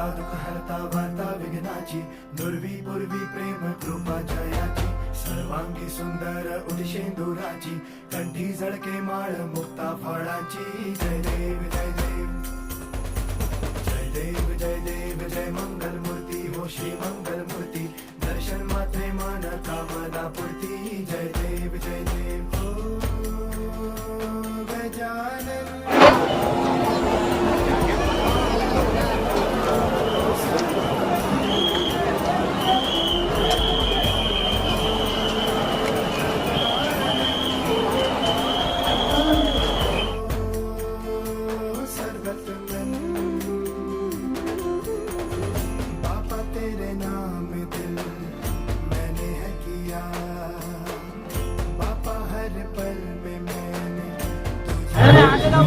हरता दुःख हरता वार्ता विघ्नाची, दुर्वी पूर्वी प्रेम कृपा जयाची, सर्वांगी सुंदर उदिशेंदुराची, कंठी झळके माळ मुक्ता फळाची. जय देव जय देव जय देव जय देव जय मंगल मूर्ती हो श्री मंगल मूर्ती, दर्शन मात्रे मन कामना पूर्ती. जय देव हो गजानन. अरे आगे ना